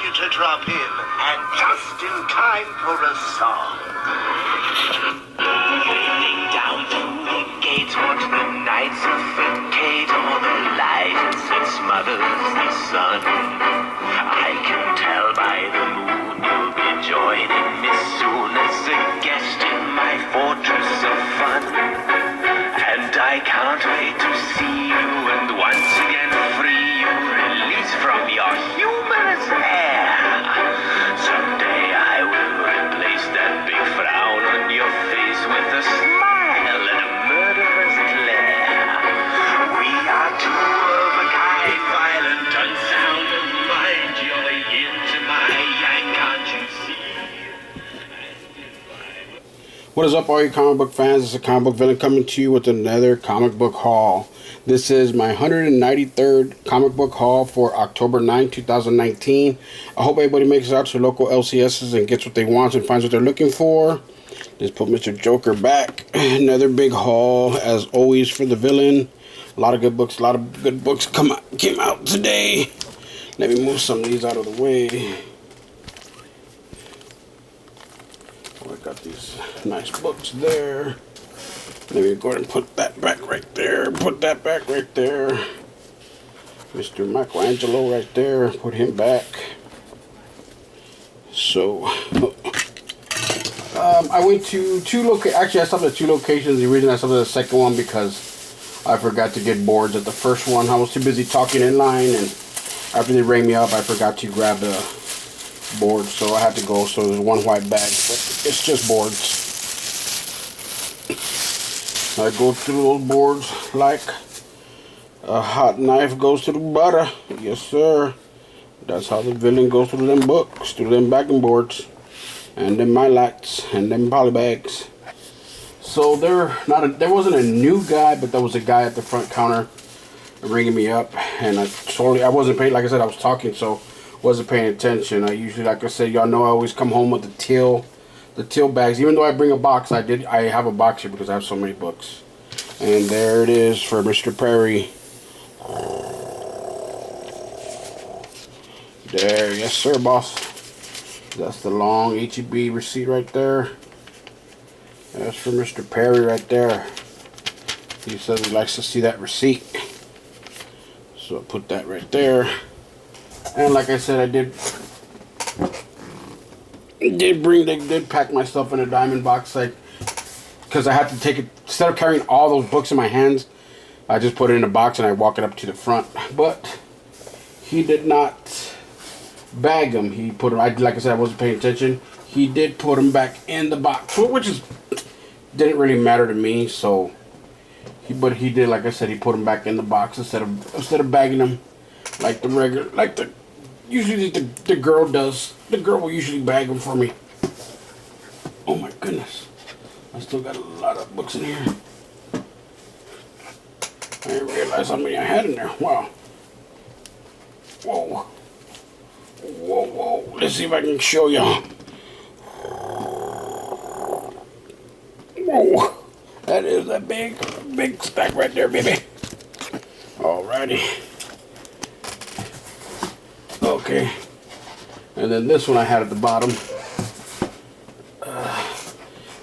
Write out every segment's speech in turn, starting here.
you to drop in, and just in time for a song. Drifting down through the gates, watch the night suffocate all the light that smothers the sun. I can tell by the moon you'll be joining me soon as a guest in my fortress of fun. And I can't wait to see you and once again free you, release from your humorous hair. Someday I will replace that big frown on your face with a smile and a murderous glare. We are two of a kind, violent, unsound of mind. You're into my yang, can't you see? What is up, all you comic book fans? It's a comic book villain coming to you with another comic book haul. This is my 193rd comic book haul for October 9, 2019. I hope everybody makes it out to local LCSs and gets what they want and finds what they're looking for. Just put Mr. Joker back. Another big haul, as always, for the villain. A lot of good books. Came out today. Let me move some of these out of the way. I got these nice books there. Let me go ahead and put that back right there. Put that back right there. Mr. Michelangelo right there. Put him back. So, I went to two locations. Actually, I stopped at two locations. The reason I stopped at the second one because I forgot to get boards at the first one. I was too busy talking in line, and after they rang me up, I forgot to grab the board, so I had to go. So there's one white bag, but it's just boards. I go through those boards like a hot knife goes through butter. Yes, sir. That's how the villain goes through them books, through them backing boards, and them mylights, and them polybags. So there wasn't a new guy, but there was a guy at the front counter ringing me up, and I wasn't paying. Like I said, I was talking, so wasn't paying attention. I usually, like I said, y'all know I always come home with the till bags. Even though I bring a box, I have a box here because I have so many books. And there it is for Mr. Perry. There, yes sir, boss. That's the long HEB receipt right there. That's for Mr. Perry right there. He says he likes to see that receipt. So I put that right there. And like I said, they did pack my stuff in a diamond box, like, because I had to take it, instead of carrying all those books in my hands, I just put it in a box and I walk it up to the front. But he did not bag them. He put them, like I said, I wasn't paying attention. He did put them back in the box, which didn't really matter to me. So, but he did, like I said, he put them back in the box instead of bagging them like the regular, usually the girl does. The girl will usually bag them for me. Oh my goodness. I still got a lot of books in here. I didn't realize how many I had in there. Wow. Whoa. Whoa, whoa. Let's see if I can show y'all. Whoa. That is a big stack right there, baby. Alrighty. Okay, and then this one I had at the bottom.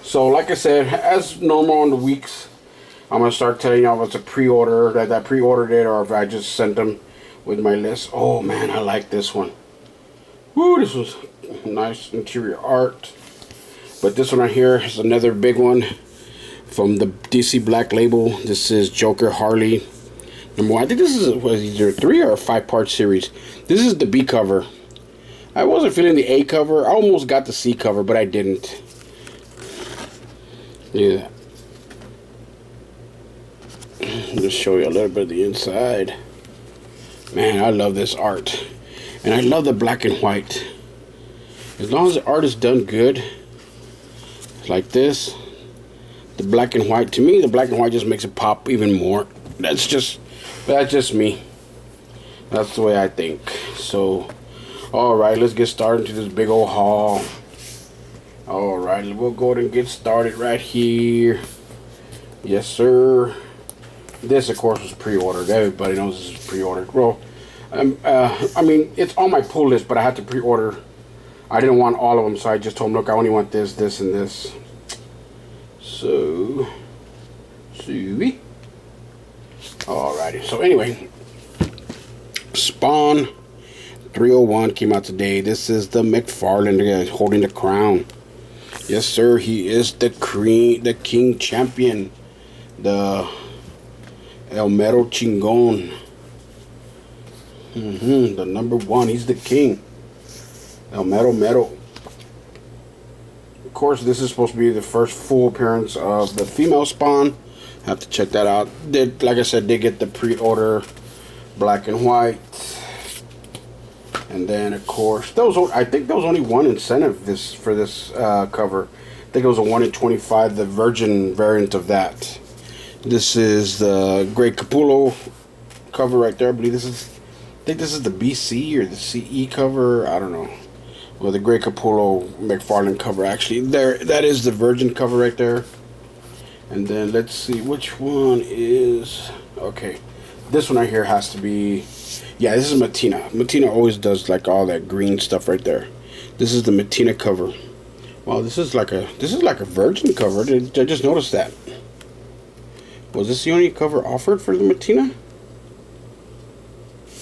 So like I said, as normal on the weeks, I'm going to start telling y'all if it's a pre-order, that I pre-ordered it, or if I just sent them with my list. Oh man, I like this one. Woo, this was nice interior art. But this one right here is another big one from the DC Black Label. This is Joker Harley. Number one. I think this is either a 3 or a 5-part series. This is the B cover. I wasn't feeling the A cover. I almost got the C cover, but I didn't. Yeah. Just show you a little bit of the inside. Man, I love this art. And I love the black and white. As long as the art is done good, like this, the black and white, to me, the black and white just makes it pop even more. That's just me. That's the way I think. So, alright, let's get started to this big old haul. Alright, we'll go ahead and get started right here. Yes, sir. This, of course, was pre-ordered. Everybody knows this is pre-ordered. Well, I mean, it's on my pull list, but I had to pre-order. I didn't want all of them, so I just told them, look, I only want this, this, and this. So, see. Alrighty. So anyway, Spawn 301 came out today. This is the McFarlane guy holding the crown. Yes, sir. He is the king champion, the El Mero Chingon. The number one. He's the king. El Mero Mero. Of course, this is supposed to be the first full appearance of the female Spawn. Have to check that out. Like I said, did get the pre-order black and white. And then, of course, I think there was only one incentive for this cover. I think it was a 1 in 25, the Virgin variant of that. This is the Greg Capullo cover right there. I think this is the BC or the CE cover. I don't know. Well, the Greg Capullo McFarlane cover, actually. That is the Virgin cover right there. And then let's see which one is... Okay. This one right here has to be... Yeah, this is Mattina. Mattina always does like all that green stuff right there. This is the Mattina cover. Wow, this is like a Virgin cover. I just noticed that. Was this the only cover offered for the Mattina?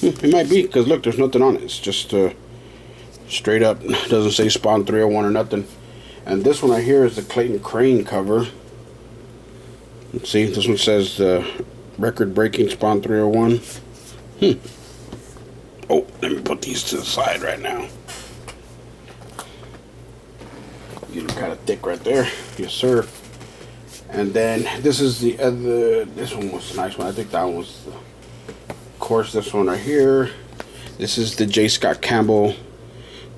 It might be, because look, there's nothing on it. It's just straight up. Doesn't say Spawn 301 or nothing. And this one right here is the Clayton Crane cover. Let's see, this one says record-breaking Spawn 301. Oh, let me put these to the side right now. Get them kind of thick right there. Yes, sir. And then this is the other. This one was a nice one. I think that one was. Of course, this one right here. This is the J. Scott Campbell,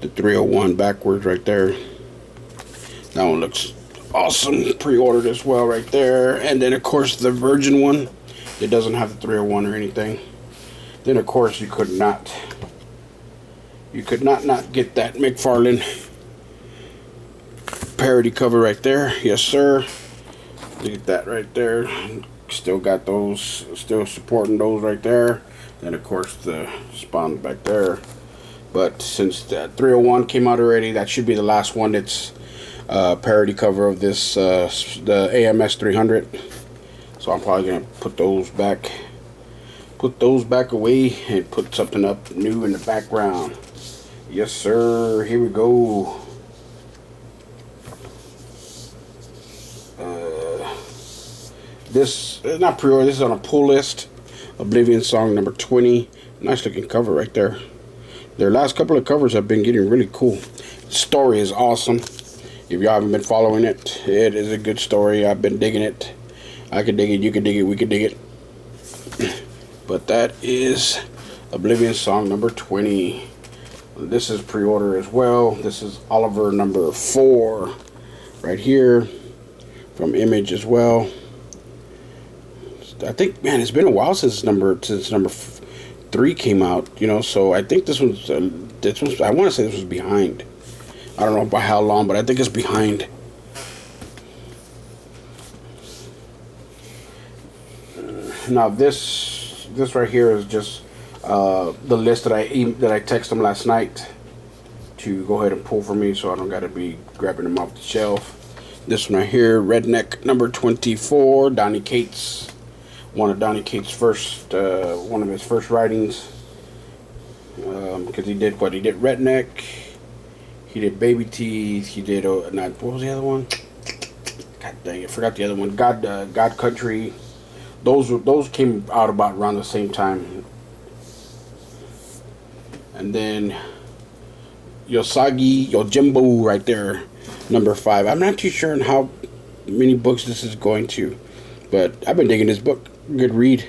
the 301 backwards right there. That one looks awesome. Pre-ordered as well right there. And then of course the Virgin one. It doesn't have the 301 or anything. Then of course you could not get that McFarlane parody cover right there. Yes, sir. Look at that right there. Still got those, still supporting those right there. Then of course the Spawn back there. But since the 301 came out already, that should be the last one that's parody cover of this, the AMS 300. So I'm probably gonna put those back away and put something up new in the background. Yes, sir. Here we go. This is not pre-order. This is on a pull list. Oblivion Song number 20. Nice looking cover right there. Their last couple of covers have been getting really cool. Story is awesome. If y'all haven't been following it, it is a good story. I've been digging it. I can dig it, you can dig it, we can dig it. But that is Oblivion Song number 20. This is pre-order as well. This is Oliver number 4 right here from Image as well. I think, man, it's been a while since number 3 came out, you know, so I think this one's I want to say this was behind. I don't know by how long, but I think it's behind. Now this right here is just the list that I texted them last night to go ahead and pull for me, so I don't got to be grabbing them off the shelf. This one right here, Redneck number 24, Donny Cates. One of Donny Cates' first, one of his first writings, because he did Redneck, he did Baby Teeth, he did what was the other one? God dang it, forgot the other one. God Country. Those came out about around the same time. And then Yojimbo right there, number 5. I'm not too sure on how many books this is going to, but I've been digging this book. Good read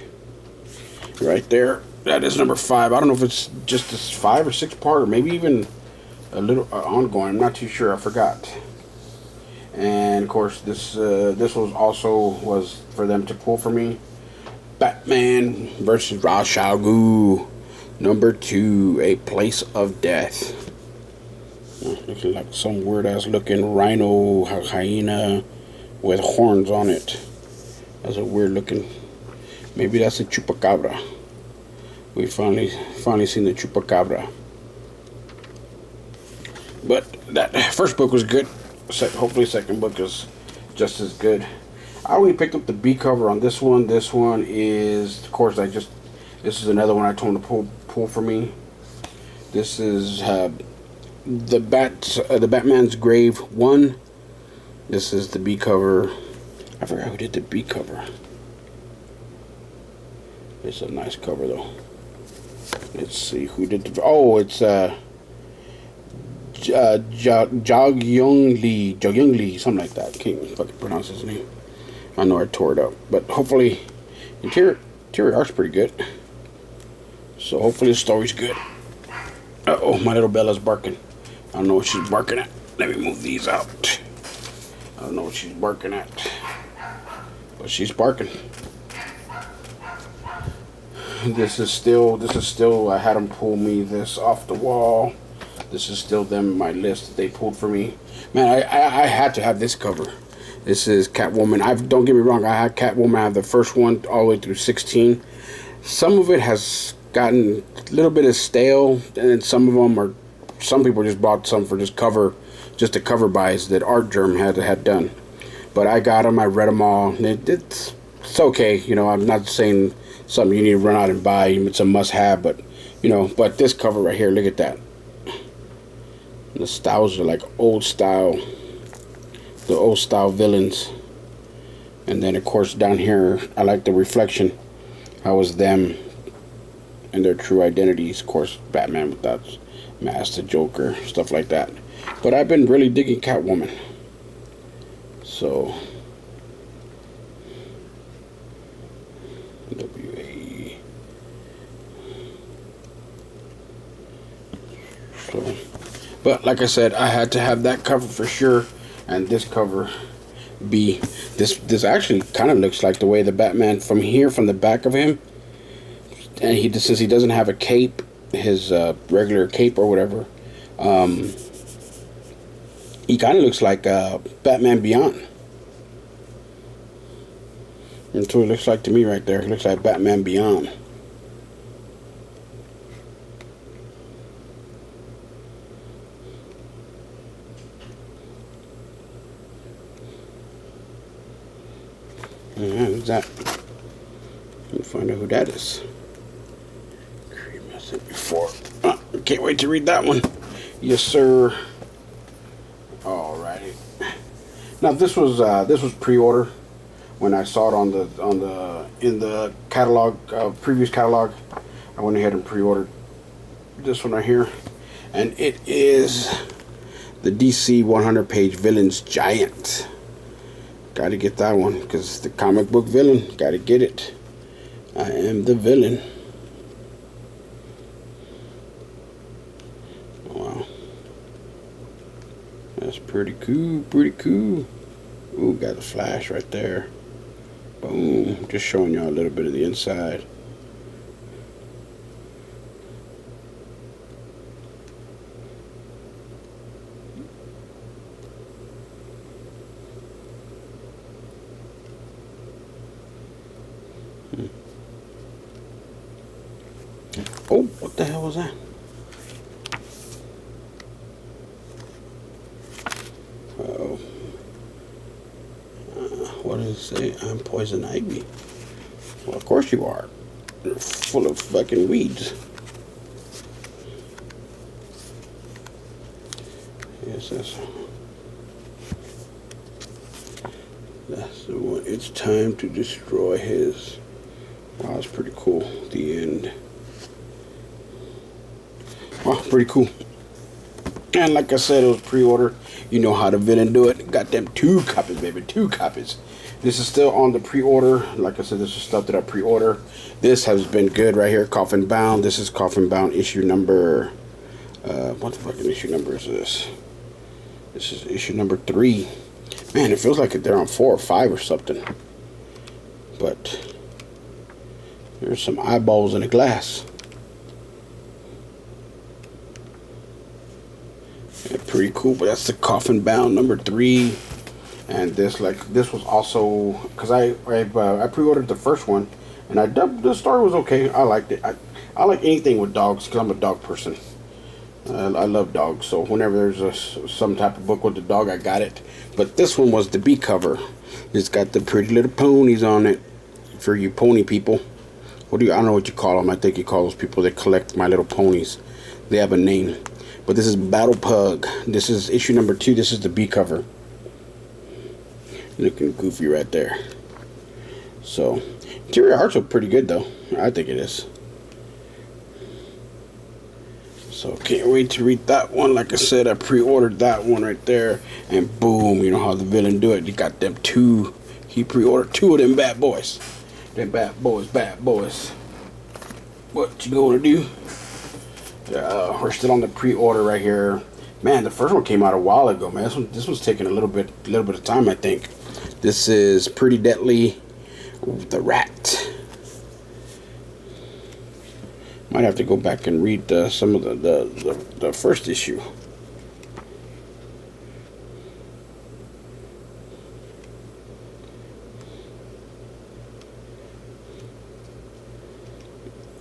right there. That is number 5. I don't know if it's just this 5 or 6 part, or maybe even a little ongoing. I'm not too sure. I forgot. And of course this was also for them to pull for me. Batman versus Ra's al Ghul number 2, A Place of Death. Looking like some weird ass looking rhino hyena with horns on it. That's a weird looking. Maybe that's a chupacabra. We finally seen the Chupacabra. But that first book was good. Hopefully, second book is just as good. I only picked up the B cover on this one. This one is, of course, this is another one I told him to pull for me. This is the Batman's Grave 1. This is the B cover. I forgot who did the B cover. It's a nice cover though. Let's see who did the. Oh, it's Jog-Young Lee, something like that. Can't fucking pronounce his name. I know I tore it up, but hopefully, interior art's pretty good. So hopefully the story's good. Uh-oh, my little Bella's barking. I don't know what she's barking at. Let me move these out. I don't know what she's barking at, but she's barking. This is still. I had them pull me this off the wall. This is still my list that they pulled for me. Man, I had to have this cover. This is Catwoman. Don't get me wrong. I had Catwoman. I have the first one all the way through 16. Some of it has gotten a little bit of stale, and then some of them are. Some people just bought some for just the cover buys that Art Germ had done. But I got them. I read them all. It's okay. You know, I'm not saying something you need to run out and buy. It's a must-have, but you know. But this cover right here, look at that. The styles are like old style. The old style villains. And then of course down here, I like the reflection. How was them and their true identities. Of course, Batman without mask, the Joker, stuff like that. But I've been really digging Catwoman. So WAE. So, but like I said, I had to have that cover for sure, and this cover B. This actually kind of looks like the way the Batman from the back of him, and since he doesn't have a cape, his regular cape or whatever, he kind of looks like Batman Beyond. That's what it looks like to me right there. It looks like Batman Beyond. Who's that? Let me find out who that is. I said before. Can't wait to read that one. Yes, sir. Alrighty. Now this was pre-order. When I saw it in the catalog, previous catalog, I went ahead and pre-ordered this one right here, and it is the DC 100-page Villains Giant. Got to get that one because it's the comic book villain. Got to get it. I am the villain. Wow, that's pretty cool. Pretty cool. Ooh, got the Flash right there. Boom. Just showing y'all a little bit of the inside. Oh, what the hell was that? Uh-oh. What does it say? I'm Poison Ivy. Well, of course you are. You're full of fucking weeds. Yes, that's the one. It's time to destroy his. Wow, that's pretty cool. The end. Wow, pretty cool. And like I said, it was pre-order. You know how the villain do it. Got them 2 copies, baby. 2 copies. This is still on the pre-order. Like I said, this is stuff that I pre-order. This has been good right here. Coffin Bound. This is Coffin Bound issue number. What the fucking issue number is this? This is issue number 3. Man, it feels like they're on 4 or 5 or something. But there's some eyeballs in a glass. Yeah, pretty cool. But that's the Coffin Bound number 3. And this was also because I pre-ordered the first one, and the story was okay. I liked it. I like anything with dogs because I'm a dog person. I love dogs, so whenever there's some type of book with the dog, I got it. But this one was the B cover. It's got the pretty little ponies on it for you pony people. I don't know what you call them. I think you call those people that collect My Little Ponies. They have a name. But this is Battle Pug. This is issue number 2. This is the B cover. Looking goofy right there. So, interior art's look pretty good though. I think it is. So can't wait to read that one. Like I said, I pre-ordered that one right there, and boom, you know how the villain do it. He got them 2. He pre-ordered 2 of them bad boys. Them bad boys, bad boys. What you gonna do? We're still on the pre-order right here. Man, the first one came out a while ago, man. This one's taking a little bit of time, I think. This is Pretty Deadly, the Rat. Might have to go back and read some of the first issue.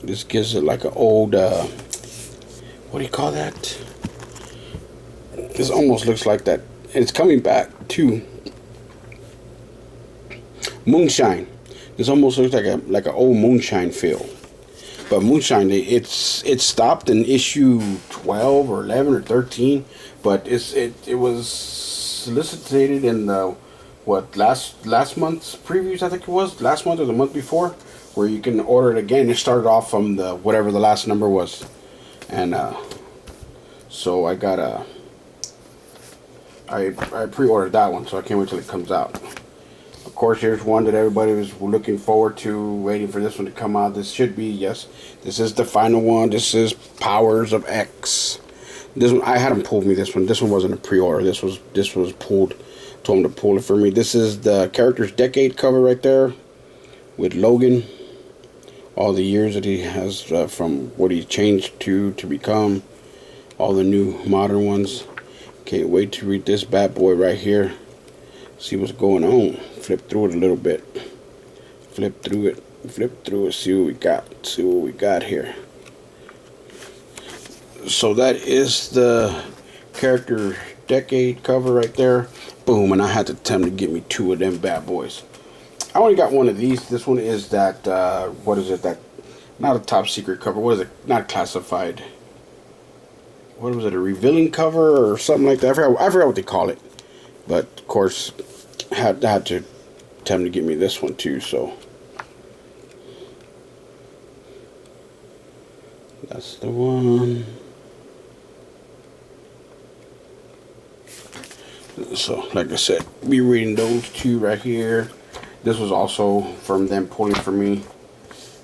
This gives it like an old, what do you call that? This almost looks like that. And it's coming back to Moonshine. This almost looks like an old Moonshine feel. But Moonshine, it stopped in issue 12 or 11 or 13, but it was solicited in the last month's previews, I think it was last month or the month before, where you can order it again. It started off from the whatever the last number was, and so I pre-ordered that one, so I can't wait till it comes out. Of course, here's one that everybody was looking forward to, waiting for this one to come out. This should be, yes, this is the final one. This is Powers of X. This one, I had him pull me this one. This one wasn't a pre-order. This was pulled. Told him to pull it for me. This is the Character's Decade cover right there with Logan. All the years that he has from what he changed to become. All the new modern ones. Can't wait to read this bad boy right here. See what's going on. Flip through it a little bit. Flip through it. See what we got here. So that is the Character Decade cover right there. Boom, and I had to tell him to get me 2 of them bad boys. I only got one of these. This one is that what is it? That not a top secret cover. What is it? Not classified. What was it? A revealing cover or something like that? I forgot what they call it. But of course, had to tell him to get me this one too. So that's the one. So like I said, be reading those 2 right here. This was also from them pulling for me.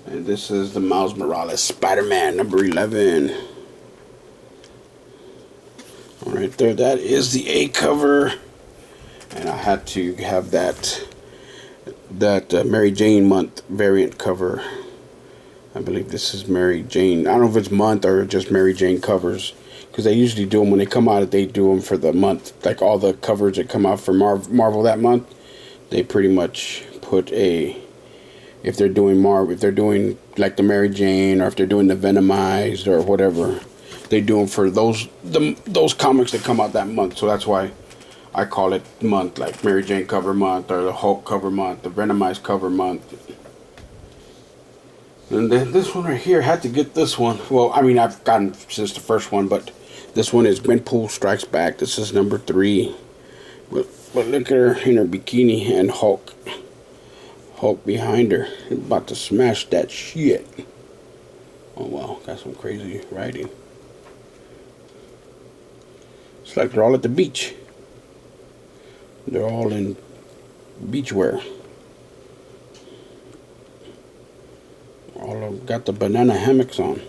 And this is the Miles Morales Spider-Man number 11. Right there, that is the A cover. And I had to have that Mary Jane month variant cover. I believe this is Mary Jane. I don't know if it's month or just Mary Jane covers, because they usually do them when they come out. They do them for the month, like all the covers that come out for Marvel that month. They pretty much put if they're doing like the Mary Jane, or if they're doing the Venomized or whatever, they do them for those comics that come out that month. So that's why I call it month, like Mary Jane cover month, or the Hulk cover month, the Venomized cover month. And then this one right here, had to get this one. Well, I mean, I've gotten since the first one, but this one is Gwenpool Strikes Back. This is number 3. But look at her in her bikini, and Hulk behind her, about to smash that shit. Oh wow, got some crazy writing. It's like they're all at the beach. They're all in beachwear. All of them got the banana hammocks on.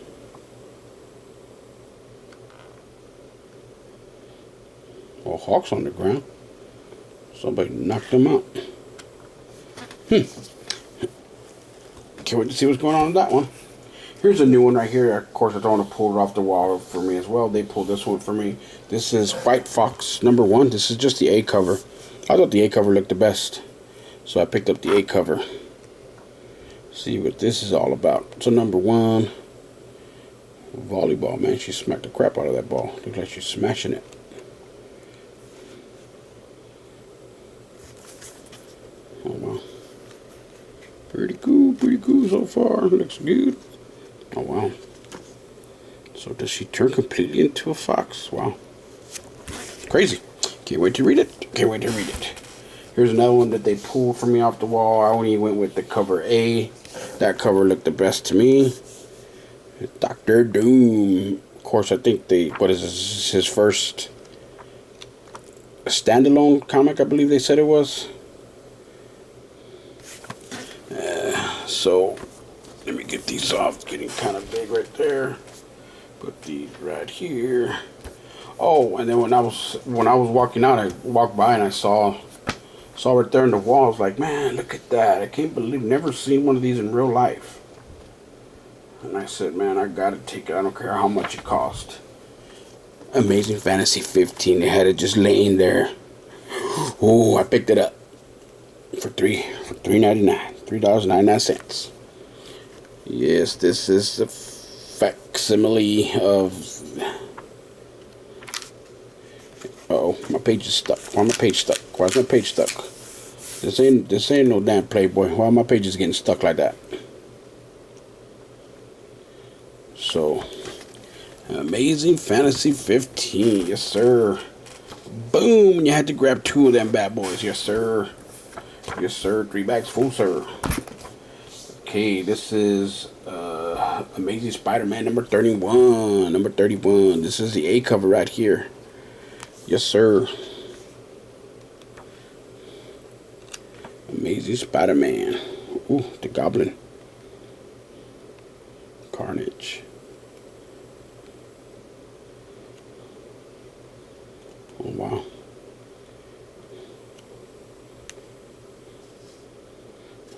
Oh, Hawk's on the ground. Somebody knocked him out. Can't wait to see what's going on with that one. Here's a new one right here. Of course, I don't want to pull it off the wall for me as well. They pulled this one for me. This is White Fox number 1. This is just the A cover. I thought the A cover looked the best, so I picked up the A cover. See what this is all about. So number 1. Volleyball, man. She smacked the crap out of that ball. Looks like she's smashing it. Oh, wow. Pretty cool so far. Looks good. Oh, wow. So does she turn completely into a fox? Wow. Crazy. Can't wait to read it. Can't wait to read it. Here's another one that they pulled for me off the wall. I only went with the cover A. That cover looked the best to me. Doctor Doom. Of course, I think what is this? His first standalone comic, I believe they said it was. So, let me get these off. It's getting kind of big right there. Put these right here. Oh, and then when I was walking out, I walked by and I saw right there in the wall. I was like, man, look at that. I can't believe never seen one of these in real life. And I said, man, I gotta take it. I don't care how much it cost. Amazing Fantasy 15. They had it just laying there. Oh, I picked it up for $3.99. $3.99. Yes, this is the facsimile of. Uh-oh, my page is stuck. Why my page stuck? Why's my page stuck? This ain't no damn Playboy. Why my page is getting stuck like that? So, Amazing Fantasy 15, yes sir. Boom! You had to grab 2 of them bad boys, yes sir. Yes sir. 3 bags full, sir. Okay, this is Amazing Spider-Man number 31. Number 31. This is the A cover right here. Yes, sir. Amazing Spider-Man. Ooh, the Goblin. Carnage. Oh, wow.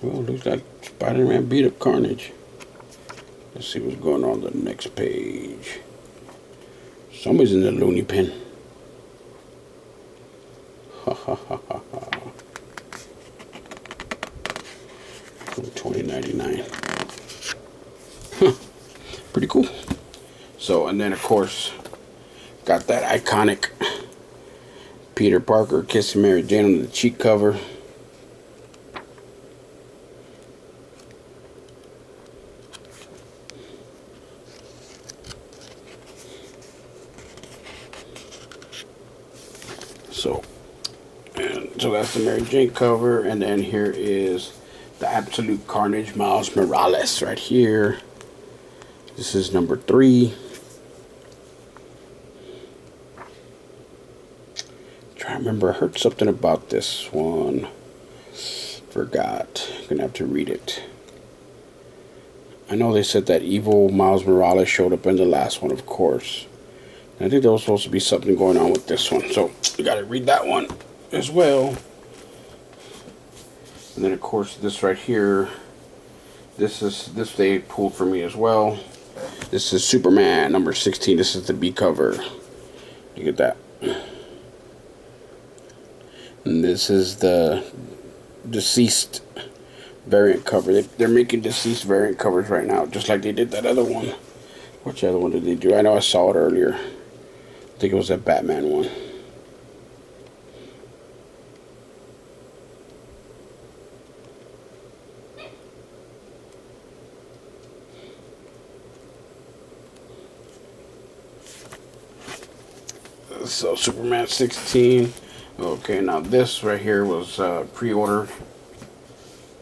Well, looks like Spider-Man beat up Carnage. Let's see what's going on the next page. Somebody's in the loony bin. Ha ha ha ha ha. $20.99. Huh. Pretty cool. So, and then of course, got that iconic Peter Parker kissing Mary Jane on the cheek cover. So that's the Mary Jane cover, and then here is the Absolute Carnage Miles Morales right here. This is number 3. Trying to remember, I heard something about this one. Forgot. Gonna have to read it. I know they said that evil Miles Morales showed up in the last one, of course. And I think there was supposed to be something going on with this one, so we gotta read that one as well. And then of course this right here, this they pulled for me as well. This is Superman number 16. This is the B cover. Look at that. And this is the deceased variant cover. They're making deceased variant covers right now, just like they did that other one. Which other one did they do? I know I saw it earlier. I think it was that Batman one. So Superman 16. Okay, now this right here was pre-ordered.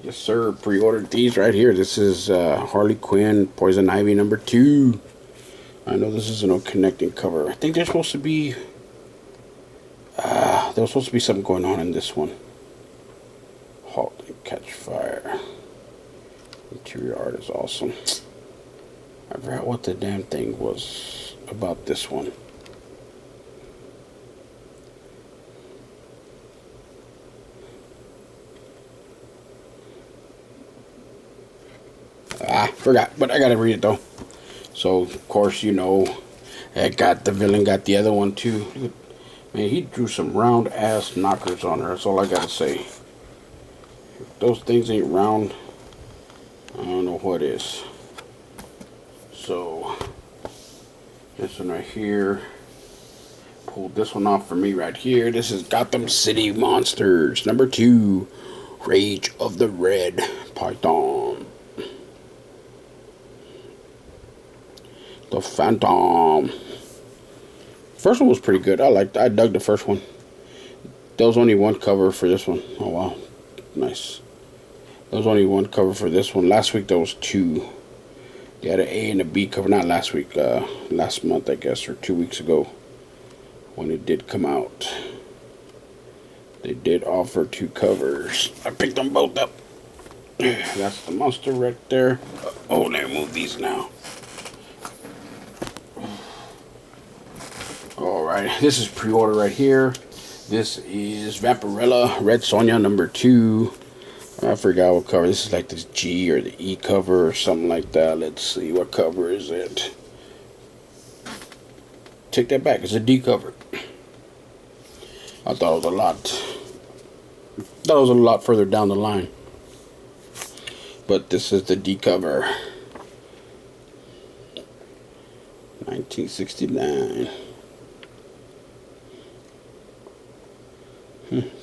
Yes sir, pre-ordered these right here. This is Harley Quinn Poison Ivy number 2. I know this isn't a connecting cover. I think there's supposed to be there was supposed to be something going on in this one. Halt and Catch Fire. Interior art is awesome. I forgot what the damn thing was about this one. Forgot, but I gotta read it though. So of course, you know, I got the villain, got the other one too. Man, he drew some round ass knockers on her. That's all I gotta say. If those things ain't round, I don't know what is. So This one right here. Pulled this one off for me right here. This is Gotham City Monsters number 2, Rage of the Red Python. The Phantom. First one was pretty good. I dug the first one. There was only one cover for this one. Oh wow, nice. There was only one cover for this one. Last week there was 2. They had an A and a B cover. Not last week. Last month, I guess, or 2 weeks ago, when it did come out. They did offer 2 covers. I picked them both up. That's the monster right there. Oh, let me move these now. Alright, this is pre-order right here. This is Vampirella Red Sonja number 2. I forgot what cover. This is like this G or the E cover or something like that. Let's see, what cover is it? Take that back, it's a D cover. I thought it was a lot further down the line. But this is the D cover. 1969.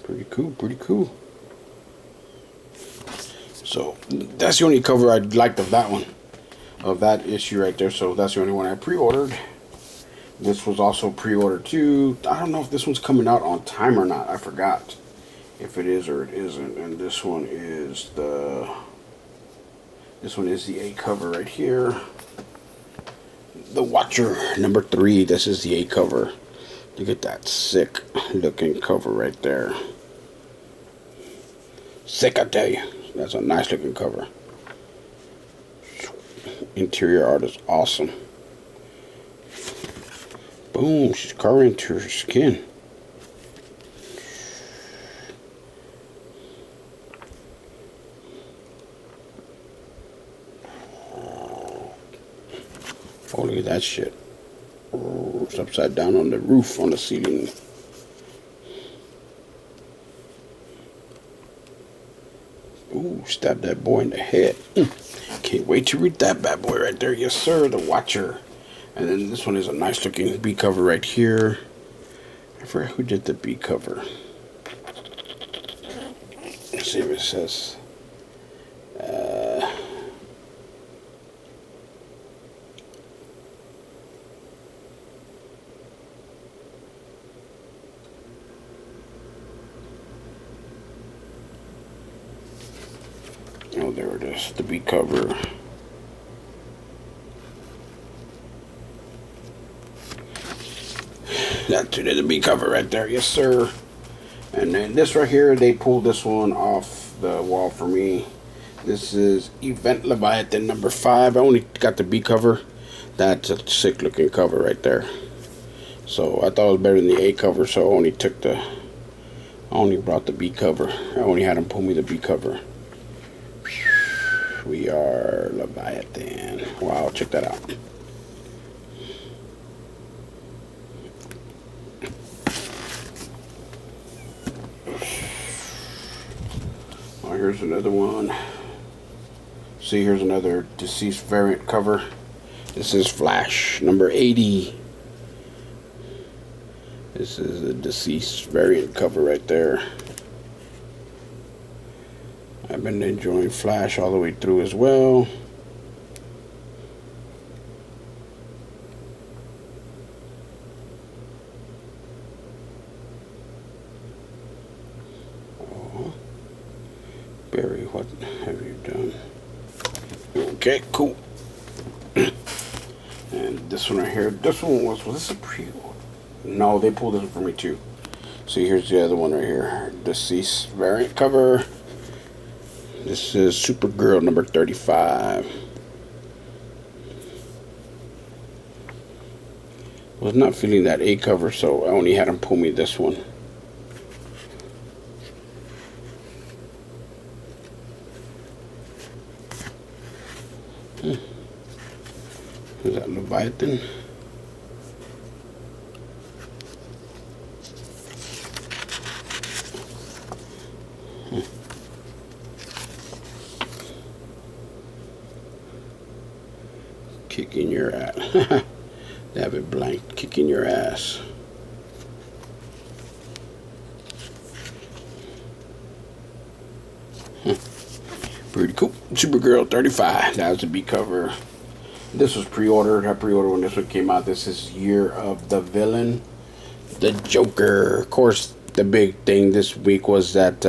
Pretty cool, pretty cool. So that's the only cover I liked of that one, of that issue right there. So that's the only one I pre-ordered. This was also pre-ordered too. I don't know if this one's coming out on time or not. I forgot if it is or it isn't. And this one is the A cover right here. The Watcher number 3. This is the A cover. Look at that sick looking cover right there. Sick, I tell you. That's a nice looking cover. Interior art is awesome. Boom, she's carving into her skin. Oh, look at that shit. Oh, it's upside down on the roof, on the ceiling. Ooh, stab that boy in the head. Can't wait to read that bad boy right there. Yes, sir, the Watcher. And then this one is a nice looking B cover right here. I forgot who did the B cover. Let's see if it says. Oh, there it is, the B cover. That's it, the B cover right there, yes sir. And then this right here, they pulled this one off the wall for me. This is Event Leviathan number 5. I only got the B cover. That's a sick looking cover right there. So I thought it was better than the A cover, so I only brought the B cover. I only had them pull me the B cover. We are Leviathan. Wow, check that out. Oh, here's another one. See, here's another deceased variant cover. This is Flash number 80. This is a deceased variant cover right there. I've been enjoying Flash all the way through as well. Oh. Barry, what have you done? Okay, cool. And this one right here, this one was this a pre-order? No, they pulled this one for me too. See, here's the other one right here. Deceased variant cover. This is Supergirl number 35. Was not feeling that A cover, so I only had them pull me this one. Is that Leviathan? Kicking your ass. That have it blank. Kicking your ass. Pretty cool. Supergirl 35. That was the B cover. This was pre-ordered. I pre-ordered when this one came out. This is Year of the Villain, the Joker. Of course, the big thing this week was that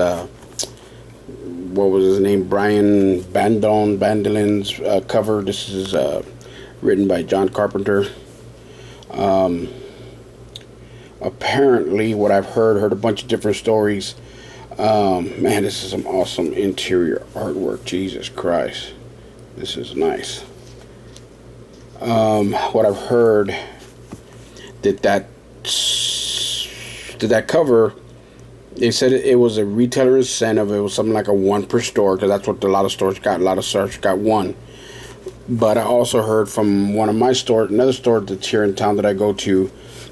what was his name? Brian Bandolin's cover. This is written by John Carpenter. Apparently, what I've heard a bunch of different stories. Man, this is some awesome interior artwork. Jesus Christ, this is nice. What I've heard that cover, they said it was a retailer incentive. It was something like a 1 per store, because that's what a lot of stores got. A lot of stores got 1. But I also heard from one of my stores, another store that's here in town that I go to,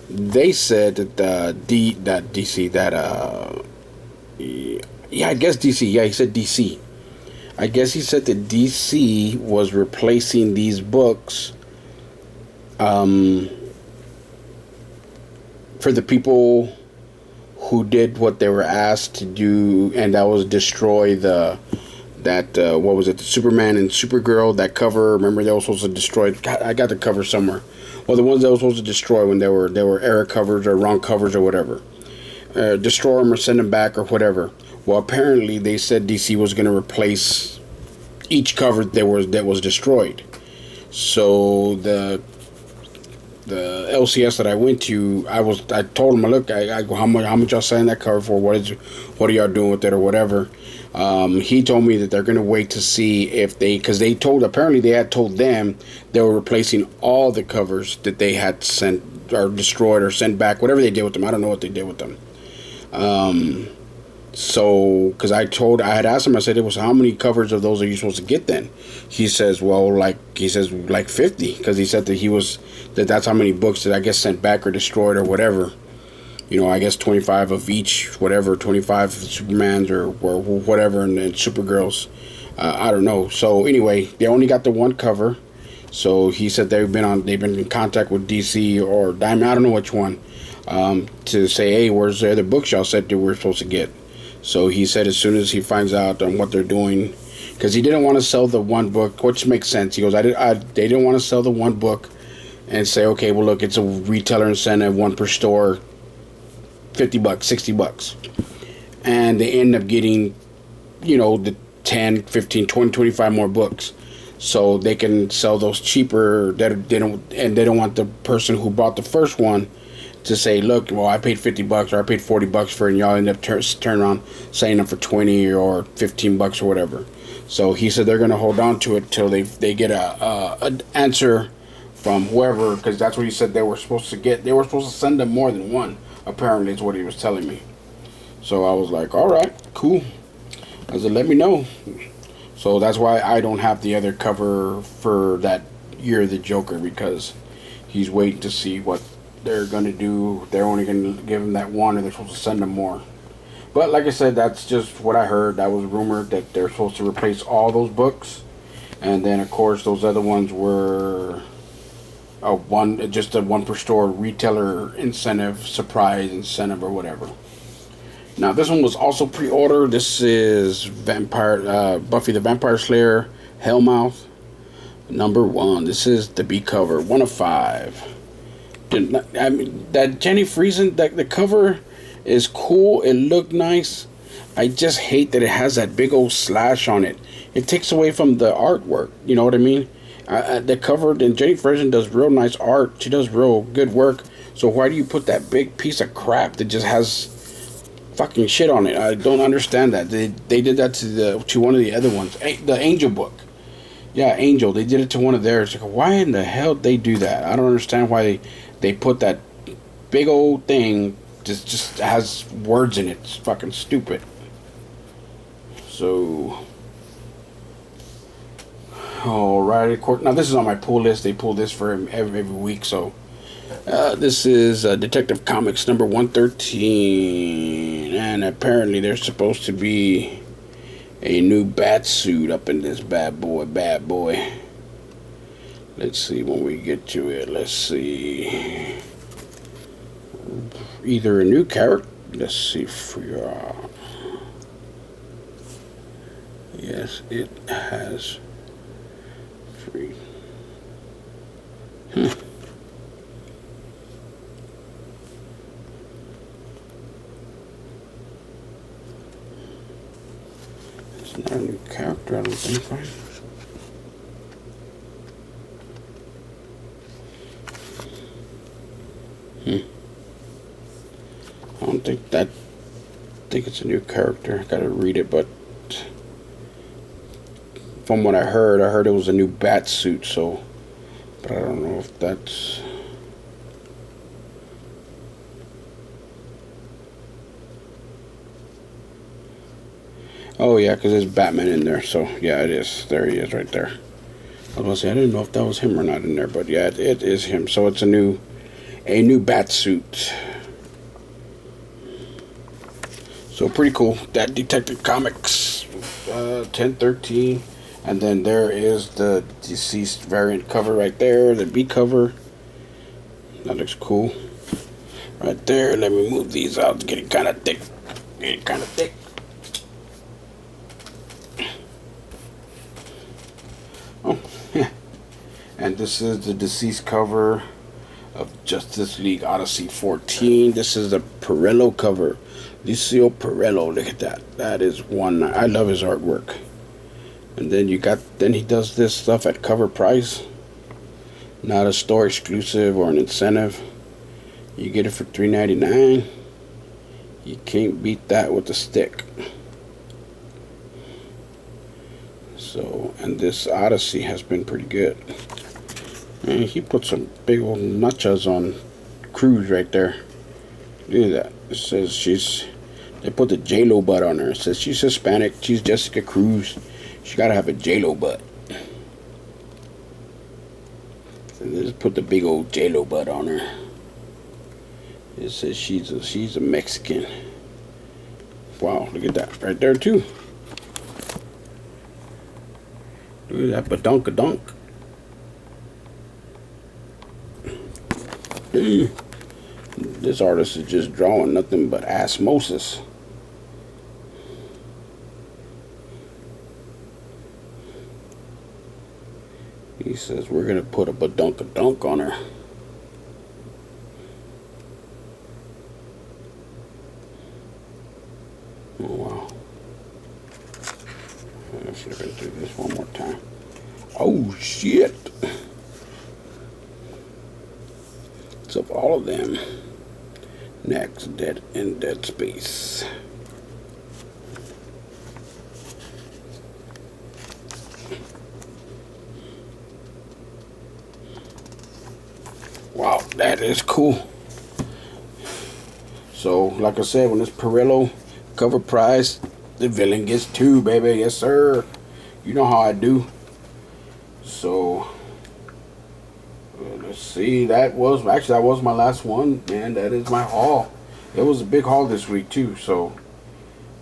they said that I guess DC. Yeah, he said DC. I guess he said that DC was replacing these books for the people who did what they were asked to do, and that was destroy what was it, the Superman and Supergirl, that cover. Remember, they were supposed to destroy. I got the cover somewhere. Well, the ones that were supposed to destroy when they were error covers or wrong covers or whatever. Destroy them or send them back or whatever. Well, apparently they said DC was going to replace each cover that was destroyed. So the LCS that I went to, I told him, look, I go, how much y'all selling that cover for? What are y'all doing with it or whatever? He told me that they're going to wait to see if because apparently they had told them they were replacing all the covers that they had sent or destroyed or sent back, whatever they did with them. I don't know what they did with them. So, because I had asked him, I said, how many covers of those are you supposed to get then? He says, like 50, because he said that that's how many books that I guess sent back or destroyed or whatever. You know, I guess 25 of each, whatever, 25 Supermans or whatever, and Supergirls. I don't know. So anyway, they only got the 1 cover. So he said they've been in contact with DC or Diamond, I don't know which one, to say, hey, where's the other books y'all said that we're supposed to get? So he said as soon as he finds out on what they're doing, because he didn't want to sell the 1 book, which makes sense. He goes, they didn't want to sell the 1 book and say, okay, well, look, it's a retailer incentive, 1 per store, $50, $60. And they end up getting, the 10, 15, 20, 25 more books. So they can sell those cheaper. They don't want the person who bought the first one to say, look, well, I paid $50 or I paid $40 for it, and y'all end up turn around selling them for $20 or $15 or whatever. So he said they're going to hold on to it till they get an answer from whoever, because that's what he said they were supposed to get. They were supposed to send them more than 1, apparently, is what he was telling me. So I was like, all right, cool. I said, let me know. So that's why I don't have the other cover for that Year of the Joker, because he's waiting to see what they're going to do. They're only going to give him that 1, and they're supposed to send him more. But like I said, that's just what I heard. That was rumored that they're supposed to replace all those books. And then, of course, those other ones were just a 1 per store retailer incentive, surprise incentive or whatever. Now, this one was also pre-ordered. This is Buffy the Vampire Slayer, Hellmouth, #1. This is the B cover, 1 of 5. I mean, that Jenny Friesen, the cover is cool. It looked nice. I just hate that it has that big old slash on it. It takes away from the artwork. You know what I mean? The cover, and Jenny Friesen does real nice art. She does real good work. So why do you put that big piece of crap that just has fucking shit on it? I don't understand that. They did that to one of the other ones. The Angel book. Yeah, Angel. They did it to one of theirs. Like, why in the hell did they do that? I don't understand why they put that big old thing just has words in it. It's fucking stupid. So, alright, of course. Now this is on my pull list. They pull this for every week. So this is Detective Comics number 113, and apparently there's supposed to be a new bat suit up in this bad boy. Let's see when we get to it. Let's see. Either a new character. Let's see if we are. Yes, it has free. It's not a new character, I don't think, right? I don't think that. I think it's a new character. I gotta read it, but from what I heard it was a new bat suit. So, but I don't know if that's. Oh yeah, because there's Batman in there. So yeah, it is. There he is, right there. I was gonna say I didn't know if that was him or not in there, but yeah, it is him. So it's a new bat suit. So pretty cool. That Detective Comics 1013. And then there is the deceased variant cover right there. The B cover. That looks cool. Right there. Let me move these out. It's getting kind of thick. Oh, yeah. And this is the deceased cover of Justice League Odyssey 14. This is the Perillo cover. Lucio Perillo, look at that. That is one. I love his artwork. And then then he does this stuff at cover price. Not a store exclusive or an incentive. You get it for $3.99. You can't beat that with a stick. So, and this Odyssey has been pretty good. And he put some big old nachos on Cruz right there. Look at that. It says they put the J-Lo butt on her. It says she's Hispanic. She's Jessica Cruz. She gotta have a J-Lo butt. So they just put the big old J-Lo butt on her. It says she's a Mexican. Wow, look at that right there too. Look at that badonkadonk. This artist is just drawing nothing but osmosis. He says we're gonna put a badonkadonk on her. Oh wow. Let's flip into this one more time. Oh shit. It's of all of them. Next, Dead in Dead Space. Wow, that is cool. So, like I said, when it's Perillo cover price, the villain gets 2, baby. Yes, sir. You know how I do. So, let's see. That was my last one, man. That is my haul. It was a big haul this week too. So,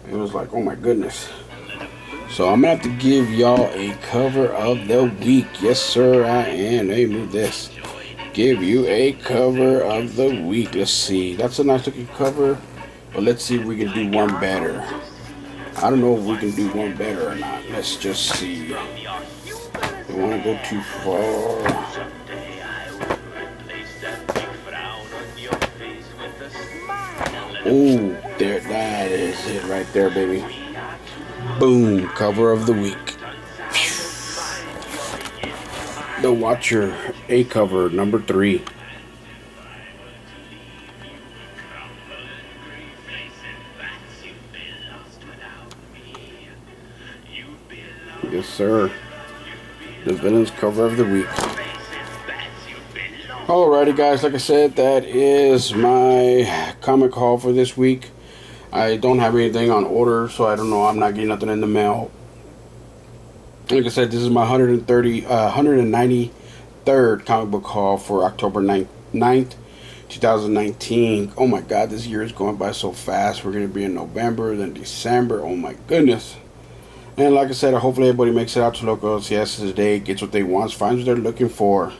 it was like, oh my goodness. So I'm gonna have to give y'all a cover of the week. Yes, sir, I am. Let me move this. Give you a cover of the week. Let's see. That's a nice looking cover, but let's see if we can do one better. I don't know if we can do one better or not. Let's just see. Don't want to go too far. Oh, there, that is it right there, baby. Boom, cover of the week. The Watcher A cover number 3. Yes, sir. The villain's cover of the week. Alrighty, guys. Like I said, that is my comic haul for this week. I don't have anything on order, so I don't know. I'm not getting nothing in the mail. Like I said, this is my 193rd comic book haul for October 9th, 2019. Oh my God, this year is going by so fast. We're going to be in November, then December. Oh my goodness. And like I said, hopefully everybody makes it out to local LCS today, gets what they want, finds what they're looking for.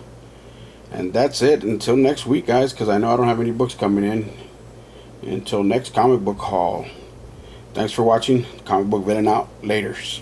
And that's it. Until next week, guys, because I know I don't have any books coming in. Until next comic book haul. Thanks for watching. Comic Book Villain out. Laters.